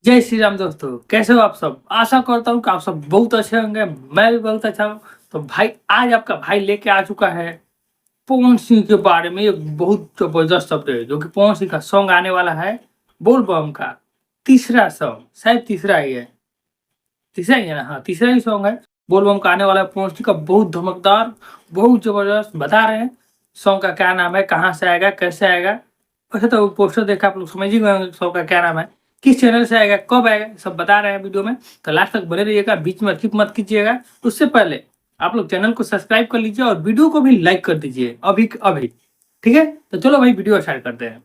जय श्री राम दोस्तों, कैसे हो आप सब। आशा करता हूँ कि आप सब बहुत अच्छे होंगे। मैं भी बहुत अच्छा हूँ। तो भाई आज आपका भाई लेके आ चुका है पवन सिंह के बारे में एक बहुत जबरदस्त अपडेट, जो कि पवन सिंह का सॉन्ग आने वाला है बोल बम का तीसरा सॉन्ग, शायद तीसरा ही है। तीसरा ही है ना? हाँ, तीसरा ही सॉन्ग है। बोल बम का आने वाला है पवन सिंह का, बहुत धमकदार, बहुत जबरदस्त। बता रहे हैं सॉन्ग का क्या नाम है, कहाँ से आएगा, कैसे आएगा। वैसे तो पोस्टर देखा आप लोग समझ ही गए होंगे सॉन्ग का क्या नाम है, किस चैनल से आएगा, कब आएगा, सब बता रहे हैं वीडियो में। तो लास्ट तक बने रहिएगा, बीच में स्किप मत कीजिएगा। उससे पहले आप लोग चैनल को सब्सक्राइब कर लीजिए और वीडियो को भी लाइक कर दीजिए अभी अभी। ठीक है, तो चलो भाई वीडियो स्टार्ट करते हैं।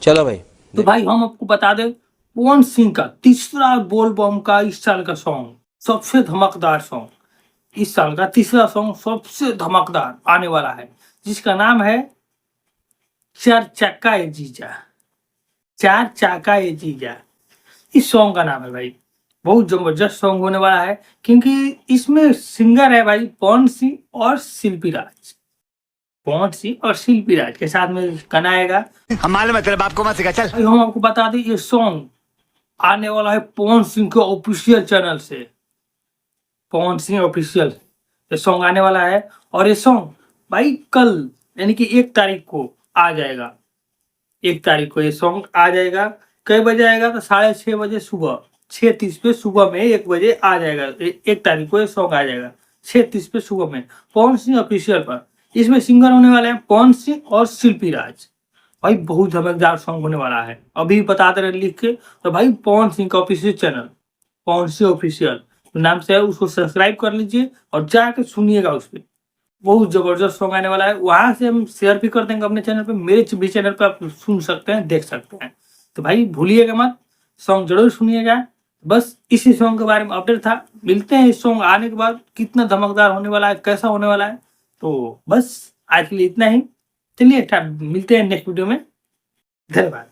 चलो भाई। तो भाई हम आपको बता दें, पवन सिंह का तीसरा बोल बम का इस साल का सॉन्ग सबसे धमाकेदार सॉन्ग, इस साल का तीसरा सॉन्ग सबसे धमाकेदार आने वाला है, जिसका नाम है चार चक्का ए जीजा। चार चाका ए जीजा इस सॉन्ग का नाम है भाई। बहुत जबरदस्त सॉन्ग होने वाला है, क्योंकि इसमें सिंगर है भाई पवन सिंह और शिल्पी राज। पवन सिंह और शिल्पी राज के साथ में गाना आएगा। हम मालूम है तेरे बाप को मत सिखा, चल। भाई हम आपको बता दें, ये सॉन्ग आने वाला है पवन सिंह के ऑफिशियल चैनल से। पवन सिंह ऑफिशियल ये सॉन्ग आने वाला है। और ये सॉन्ग भाई कल यानी कि 1 तारीख को आ जाएगा। 1 तारीख को ये सॉन्ग आ जाएगा। कई बजे आएगा? तो 6:30 बजे सुबह, 6:30 पे सुबह में 1 बजे आ जाएगा। 1 तारीख को ये सॉन्ग आ जाएगा 6:30 पे सुबह में पवन सिंह ऑफिशियल पर। इसमें सिंगर होने वाले हैं पवन सिंह और शिल्पी राज। भाई बहुत धमाकेदार सॉन्ग होने वाला है, अभी बता दे रहे लिख के। तो भाई पवन सिंह का official channel, Pawan Singh official नाम से है, उसको सब्सक्राइब कर लीजिए और जाके सुनिएगा। उस पर बहुत जबरदस्त सॉन्ग आने वाला है। वहां से हम शेयर भी कर देंगे अपने चैनल पे, मेरे भी चैनल पे आप सुन सकते हैं, देख सकते हैं। तो भाई भूलिएगा मत, सॉन्ग जरूर सुनिएगा। बस इसी सॉन्ग के बारे में अपडेट था। मिलते हैं इस सॉन्ग आने के बाद, कितना धमकदार होने वाला है, कैसा होने वाला है। तो बस आज के लिए इतना ही। चलिए मिलते हैं नेक्स्ट वीडियो में। धन्यवाद।